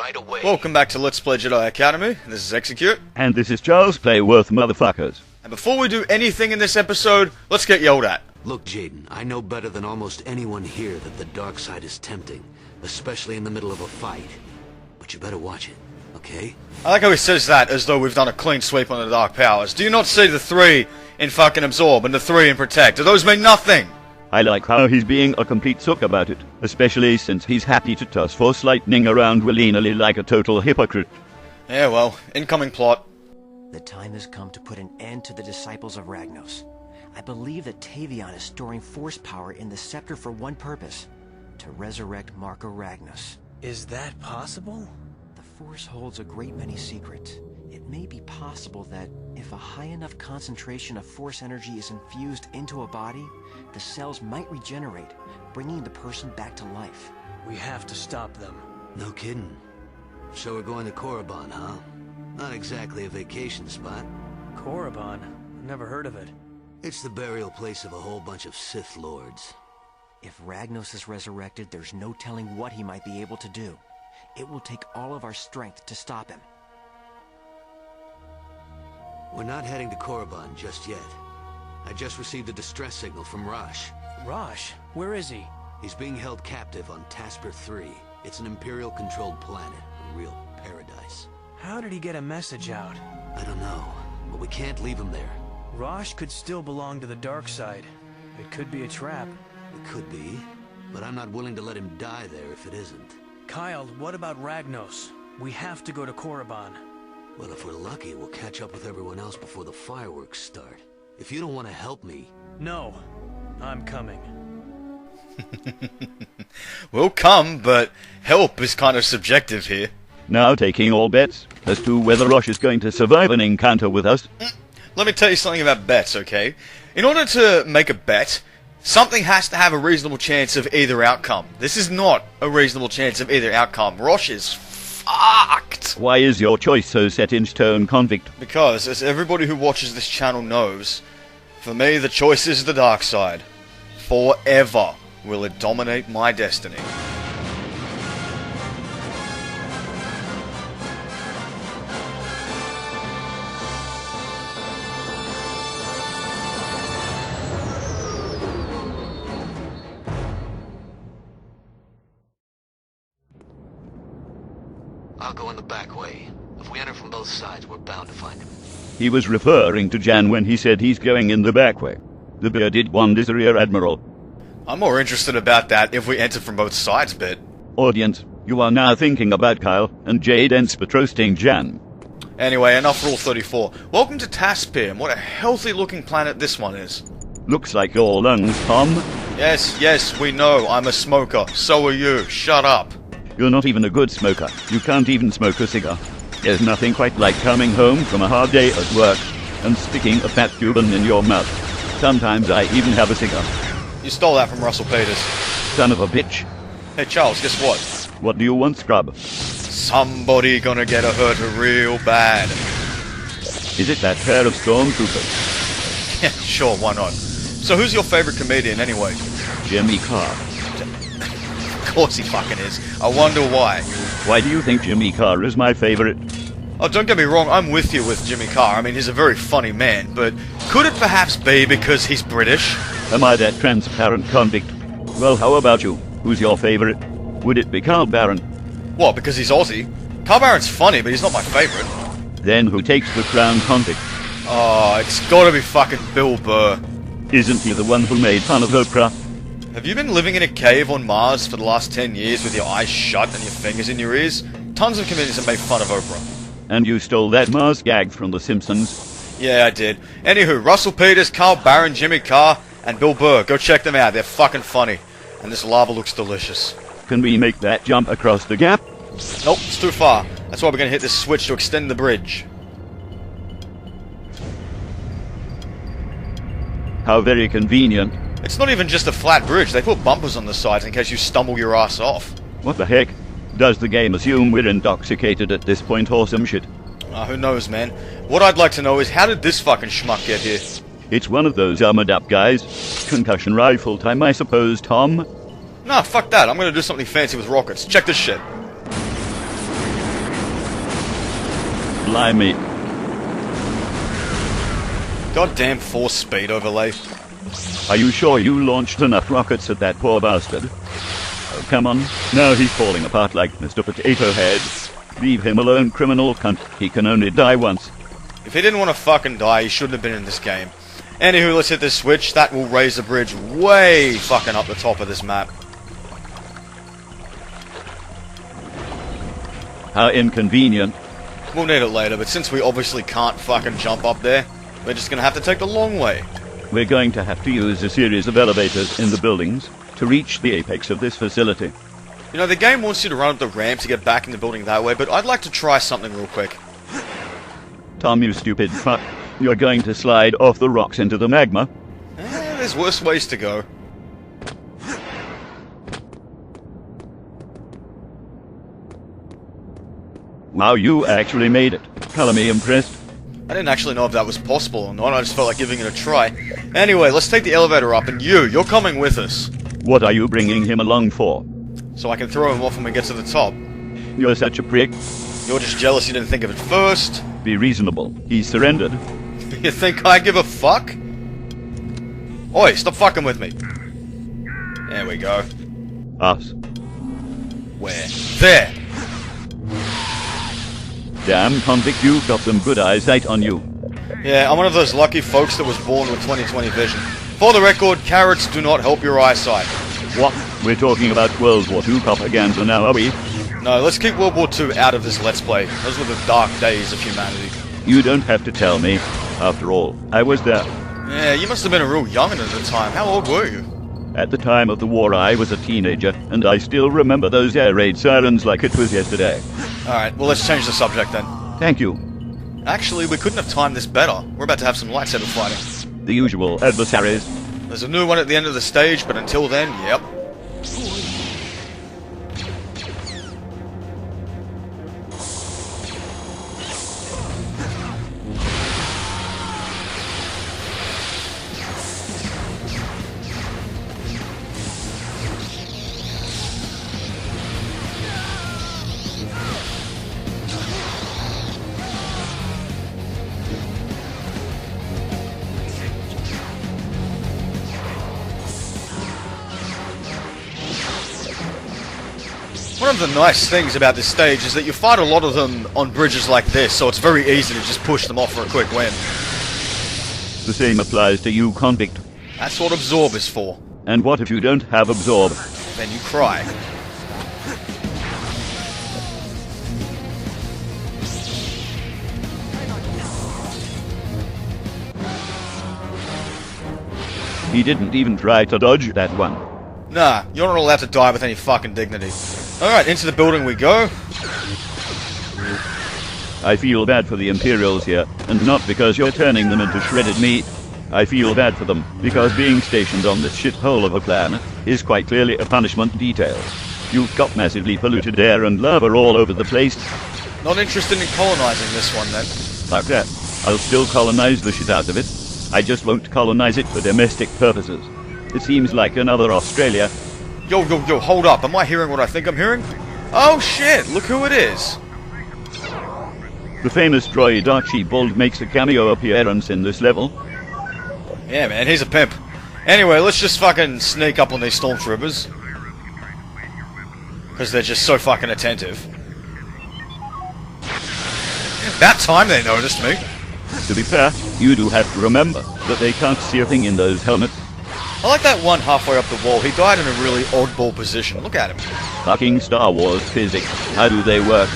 right away. Welcome back to Let's Play Jedi Academy. This is Eexecute. And this is Charles Playworth, motherfuckers. And before we do anything in this episode, let's get yelled at. Look, Jaden, I know better than almost anyone here that the dark side is tempting, especially in the middle of a fight. But you better watch it, okay? I like how he says that as though we've done a clean sweep on the Dark Powers. Do you not see the 3 in fucking Absorb and the 3 in Protect? Do those mean nothing? I like how he's being a complete sook about it, especially since he's happy to toss Force lightning around willy-nilly like a total hypocrite. Yeah, well, incoming plot. The time has come to put an end to the Disciples of Ragnos. I believe that Tavion is storing Force power in the Scepter for one purpose, to resurrect Marco Ragnos. Is that possible? The Force holds a great many secrets. It may be possible that if a high enough concentration of Force energy is infused into a body, the cells might regenerate, bringing the person back to life. We have to stop them. No kidding. So we're going to Korriban, huh? Not exactly a vacation spot. Korriban? Never heard of it. It's the burial place of a whole bunch of Sith Lords. If Ragnos is resurrected, there's no telling what he might be able to do. It will take all of our strength to stop him. We're not heading to Korriban just yet. I just received a distress signal from Rosh. Rosh? Where is he? He's being held captive on Taspir III. It's an Imperial-controlled planet, a real paradise. How did he get a message out? I don't know, but we can't leave him there. Rosh could still belong to the dark side. It could be a trap. It could be, but I'm not willing to let him die there if it isn't. Kyle, what about Ragnos? We have to go to Korriban. Well, if we're lucky, we'll catch up with everyone else before the fireworks start. If you don't want to help me... No, I'm coming. We'll come, but help is kind of subjective here. Now taking all bets as to whether Rosh is going to survive an encounter with us. Let me tell you something about bets, okay? In order to make a bet, something has to have a reasonable chance of either outcome. This is not a reasonable chance of either outcome. Rosh is fucked! Why is your choice so set in stone, convict? Because, as everybody who watches this channel knows, for me the choice is the dark side. Forever will it dominate my destiny. I'll go in the back way. If we enter from both sides, we're bound to find him. He was referring to Jan when he said he's going in the back way. The bearded one is a rear admiral. I'm more interested about that if we enter from both sides bit. Audience, you are now thinking about Kyle and Jaden's roasting Jan. Anyway, enough Rule 34. Welcome to Taspir, and what a healthy looking planet this one is. Looks like your lungs, Tom. Yes, we know, I'm a smoker. So are you. Shut up. You're not even a good smoker. You can't even smoke a cigar. There's nothing quite like coming home from a hard day at work and sticking a fat Cuban in your mouth. Sometimes I even have a cigar. You stole that from Russell Peters. Son of a bitch. Hey Charles, guess what? What do you want, scrub? Somebody gonna get hurt real bad. Is it that pair of Stormtroopers? Yeah, sure, why not? So who's your favorite comedian anyway? Jimmy Carr. Of course he fucking is. I wonder why. Why do you think Jimmy Carr is my favorite? Oh, don't get me wrong, I'm with you with Jimmy Carr. I mean, he's a very funny man, but could it perhaps be because he's British? Am I that transparent convict? Well, how about you? Who's your favorite? Would it be Carl Barron? What, because he's Aussie? Carl Barron's funny, but he's not my favorite. Then who takes the crown, convict? Oh, it's gotta be fucking Bill Burr. Isn't he the one who made fun of Oprah? Have you been living in a cave on Mars for the last 10 years with your eyes shut and your fingers in your ears? Tons of comedians have made fun of Oprah. And you stole that Mars gag from The Simpsons? Yeah, I did. Anywho, Russell Peters, Carl Barron, Jimmy Carr, and Bill Burr. Go check them out. They're fucking funny. And this lava looks delicious. Can we make that jump across the gap? Nope, it's too far. That's why we're gonna hit this switch to extend the bridge. How very convenient. It's not even just a flat bridge. They put bumpers on the sides in case you stumble your ass off. What the heck? Does the game assume we're intoxicated at this point or some shit? Who knows, man. What I'd like to know is, how did this fucking schmuck get here? It's one of those armored up guys. Concussion rifle time, I suppose, Tom? Nah, fuck that. I'm gonna do something fancy with rockets. Check this shit. Blimey. Goddamn force speed overlay. Are you sure you launched enough rockets at that poor bastard? Oh, come on. Now he's falling apart like Mr. Potato Head. Leave him alone, criminal cunt. He can only die once. If he didn't want to fucking die, he shouldn't have been in this game. Anywho, let's hit this switch. That will raise the bridge way fucking up the top of this map. How inconvenient. We'll need it later, but since we obviously can't fucking jump up there, we're just gonna have to take the long way. We're going to have to use a series of elevators in the buildings to reach the apex of this facility. You know, the game wants you to run up the ramp to get back in the building that way, but I'd like to try something real quick. Tom, you stupid fuck. You're going to slide off the rocks into the magma? There's worse ways to go. Wow, you actually made it. Color me impressed. I didn't actually know if that was possible or not, I just felt like giving it a try. Anyway, let's take the elevator up, and you're coming with us. What are you bringing him along for? So I can throw him off when we get to the top. You're such a prick. You're just jealous you didn't think of it first. Be reasonable. He surrendered. You think I give a fuck? Oi, stop fucking with me. There we go. Us. Where? There! Damn, convict, you've got some good eyesight on you. Yeah, I'm one of those lucky folks that was born with 20/20 vision. For the record, carrots do not help your eyesight. What? We're talking about World War II propaganda now, are we? No, let's keep World War II out of this Let's Play. Those were the dark days of humanity. You don't have to tell me. After all, I was there. Yeah, you must have been a real young'un at the time. How old were you? At the time of the war, I was a teenager, and I still remember those air raid sirens like it was yesterday. Alright, well let's change the subject then. Thank you. Actually, we couldn't have timed this better. We're about to have some lightsaber fighting. The usual adversaries. There's a new one at the end of the stage, but until then, yep. One of the nice things about this stage is that you fight a lot of them on bridges like this, so it's very easy to just push them off for a quick win. The same applies to you, convict. That's what Absorb is for. And what if you don't have Absorb? Then you cry. He didn't even try to dodge that one. Nah, you're not allowed to die with any fucking dignity. Alright, into the building we go. I feel bad for the Imperials here, and not because you're turning them into shredded meat. I feel bad for them, because being stationed on this shithole of a planet is quite clearly a punishment detail. You've got massively polluted air and lava all over the place. Not interested in colonizing this one then. Like that. I'll still colonize the shit out of it. I just won't colonize it for domestic purposes. It seems like another Australia. Yo, hold up. Am I hearing what I think I'm hearing? Oh shit, look who it is. The famous droid Archibald makes a cameo appearance in this level. Yeah man, he's a pimp. Anyway, let's just fucking sneak up on these Stormtroopers. Because they're just so fucking attentive. About time they noticed me. To be fair, you do have to remember that they can't see a thing in those helmets. I like that one halfway up the wall. He died in a really oddball position. Look at him. Fucking Star Wars physics. How do they work?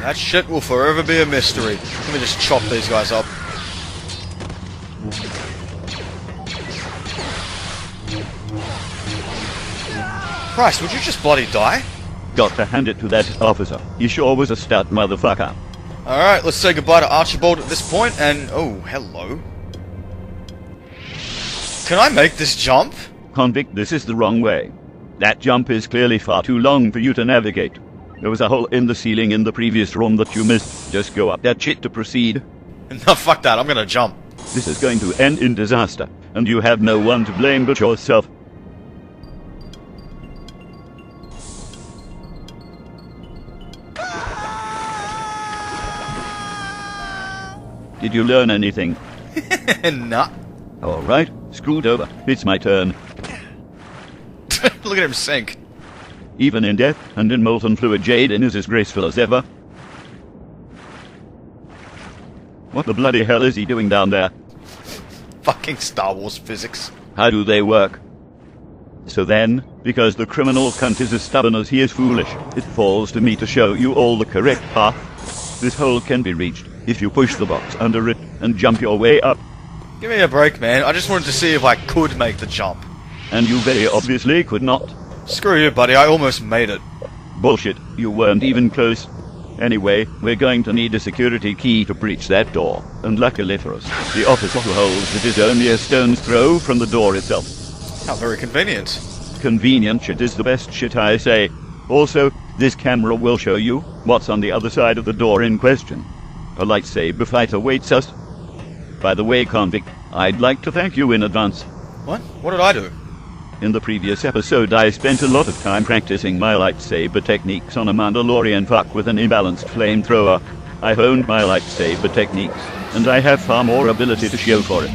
That shit will forever be a mystery. Let me just chop these guys up. Christ, would you just bloody die? Got to hand it to that officer. He sure was a stout motherfucker. Alright, let's say goodbye to Archibald at this point, and... oh, hello. Can I make this jump? Convict, this is the wrong way. That jump is clearly far too long for you to navigate. There was a hole in the ceiling in the previous room that you missed. Just go up that shit to proceed. No, fuck that, I'm gonna jump. This is going to end in disaster, and you have no one to blame but yourself. Did you learn anything? Nah. Alright, scoot over. It's my turn. Look at him sink. Even in death and in molten fluid, Jaden is as graceful as ever. What the bloody hell is he doing down there? Fucking Star Wars physics. How do they work? So then, because the criminal cunt is as stubborn as he is foolish, it falls to me to show you all the correct path. This hole can be reached if you push the box under it and jump your way up. Give me a break, man. I just wanted to see if I could make the jump. And you very obviously could not. Screw you, buddy. I almost made it. Bullshit, you weren't even close. Anyway, we're going to need a security key to breach that door, and luckily for us, the officer who holds it is only a stone's throw from the door itself. How very convenient. Convenient shit is the best shit, I say. Also, this camera will show you what's on the other side of the door in question. A lightsaber fight awaits us. By the way, convict, I'd like to thank you in advance. What? What did I do? In the previous episode, I spent a lot of time practicing my lightsaber techniques on a Mandalorian fuck with an imbalanced flamethrower. I honed my lightsaber techniques, and I have far more ability to show for it.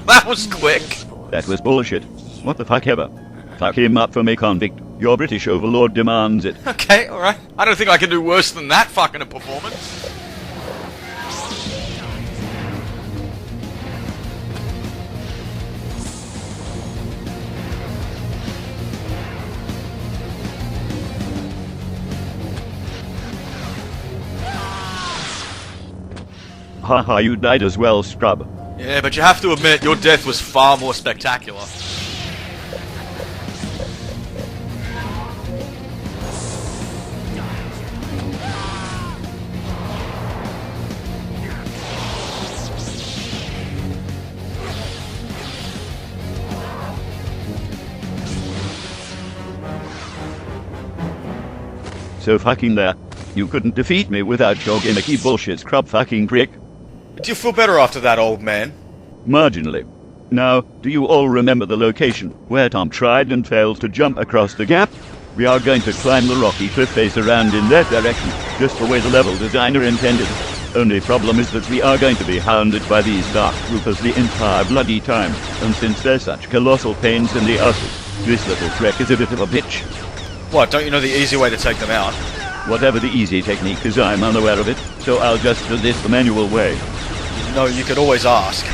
That was quick. That was bullshit. What the fuck ever. Fuck him up for me, convict. Your British overlord demands it. Okay, alright. I don't think I can do worse than that fucking a performance. Haha, you died as well, scrub. Yeah, but you have to admit, your death was far more spectacular. So fucking there. You couldn't defeat me without your gimmicky bullshit, scrub fucking prick. Do you feel better after that, old man? Marginally. Now, do you all remember the location where Tom tried and failed to jump across the gap? We are going to climb the rocky cliff face around in that direction, just the way the level designer intended. Only problem is that we are going to be hounded by these dark troopers the entire bloody time, and since they're such colossal pains in the asses, this little trek is a bit of a bitch. What, don't you know the easy way to take them out? Whatever the easy technique is, I'm unaware of it, so I'll just do this the manual way. No, you could always ask.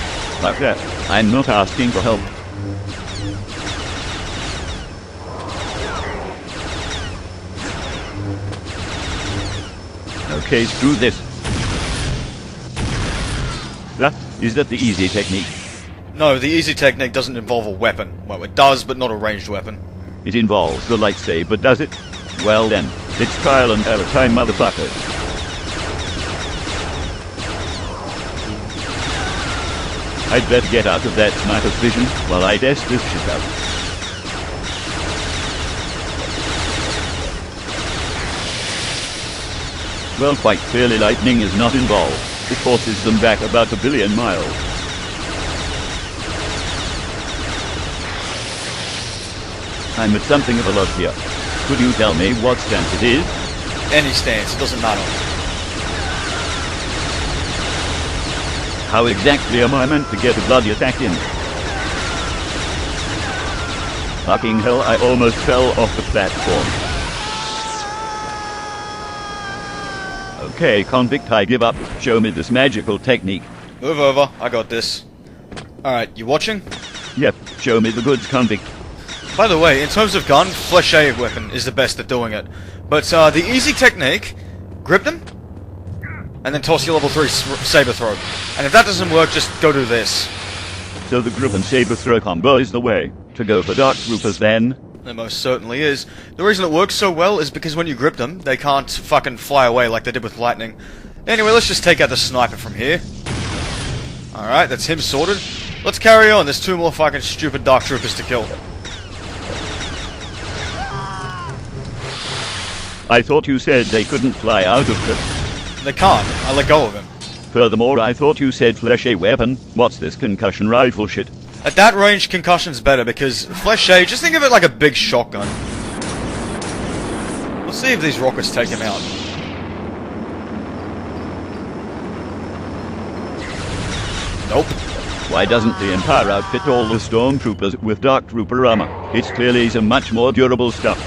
Like that. I'm not asking for help. Okay, screw this. Is that the easy technique? No, the easy technique doesn't involve a weapon. Well, it does, but not a ranged weapon. It involves the lightsaber, does it? Well then, it's trial and error time, motherfuckers. I'd better get out of that sniper's vision while I test this shit out. Well, quite clearly lightning is not involved. It forces them back about 1 billion miles. I'm at something of a loss here. Could you tell me what stance it is? Any stance, it doesn't matter. How exactly am I meant to get a bloody attack in? Fucking hell, I almost fell off the platform. Okay, convict, I give up. Show me this magical technique. Move over, I got this. Alright, you watching? Yep, show me the goods, convict. By the way, in terms of gun, flèche weapon is the best at doing it. But the easy technique, grip them, and then toss your level 3 saber throw. And if that doesn't work, just go do this. So the grip and saber throw combo is the way to go for dark troopers then? It most certainly is. The reason it works so well is because when you grip them, they can't fucking fly away like they did with lightning. Anyway, let's just take out the sniper from here. Alright, that's him sorted. Let's carry on, there's 2 more fucking stupid dark troopers to kill. I thought you said they couldn't fly out of cliffs. They can't. I let go of him. Furthermore, I thought you said flèche weapon. What's this concussion rifle shit? At that range, concussion's better because flèche, just think of it like a big shotgun. Let's see if these rockets take him out. Nope. Why doesn't the Empire outfit all the Stormtroopers with Dark Trooper armor? It's clearly some much more durable stuff.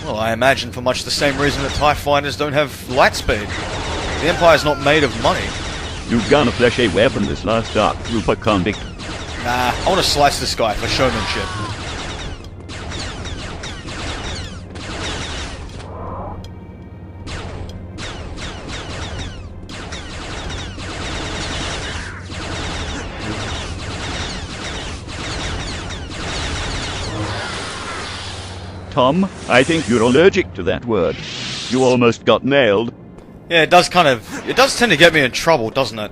Well, I imagine for much the same reason that TIE fighters don't have light speed. The Empire's not made of money. You've gonna flesh a weapon this last Dark Trooper convict. Nah, I want to slice this guy for showmanship. Tom, I think you're allergic to that word. You almost got nailed. Yeah, it does tend to get me in trouble, doesn't it?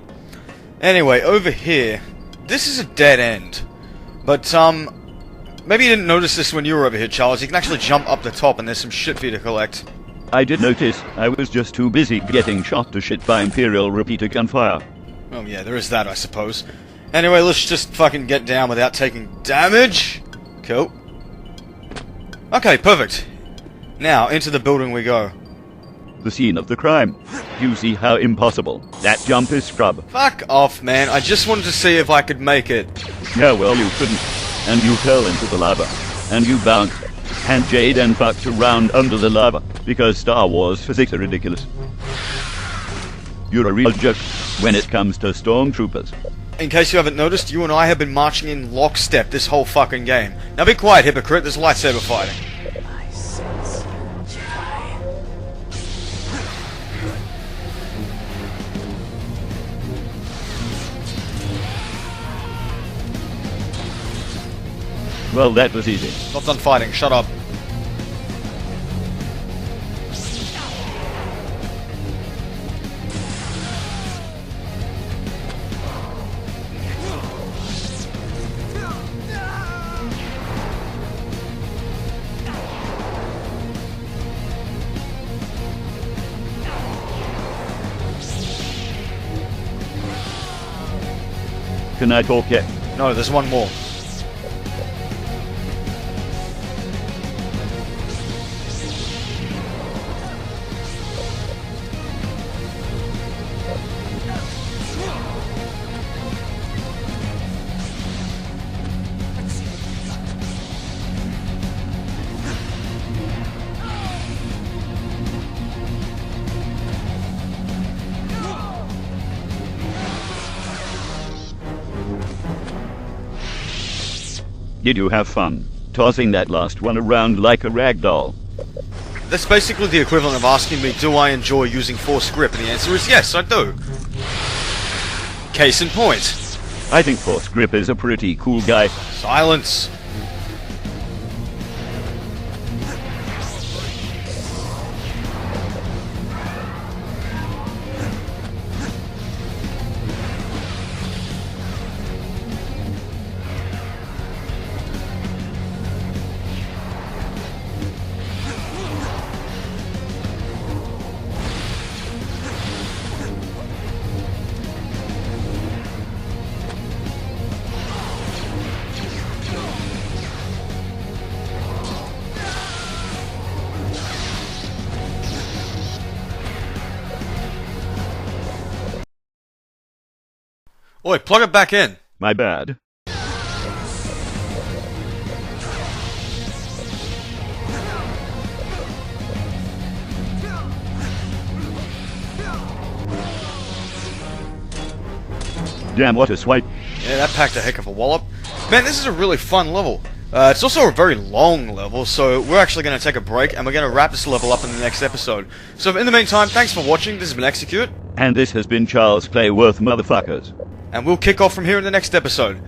Anyway, over here, this is a dead end. But, maybe you didn't notice this when you were over here, Charles. You can actually jump up the top and there's some shit for you to collect. I did notice. I was just too busy getting shot to shit by Imperial repeater gunfire. Oh yeah, there is that, I suppose. Anyway, let's just fucking get down without taking damage. Cool. Okay, perfect. Now, into the building we go. The scene of the crime. You see how impossible. That jump is scrub. Fuck off, man. I just wanted to see if I could make it. Yeah, well, you couldn't. And you fell into the lava. And you bounced. And Jaden fucked around under the lava. Because Star Wars physics are ridiculous. You're a real jerk when it comes to Stormtroopers. In case you haven't noticed, you and I have been marching in lockstep this whole fucking game. Now be quiet, hypocrite. There's lightsaber fighting. I sense Jedi. Well, that was easy. Not done fighting. Shut up. Can I talk yet? No, there's one more. Did you have fun tossing that last one around like a rag doll? That's basically the equivalent of asking me, do I enjoy using Force Grip? And the answer is yes, I do. Case in point. I think Force Grip is a pretty cool guy. Silence. Oi, plug it back in. My bad. Damn, what a swipe. Yeah, that packed a heck of a wallop. Man, this is a really fun level. It's also a very long level, so we're actually going to take a break, and we're going to wrap this level up in the next episode. So in the meantime, thanks for watching. This has been Eexecute. And this has been Charles Clayworth, motherfuckers. And we'll kick off from here in the next episode.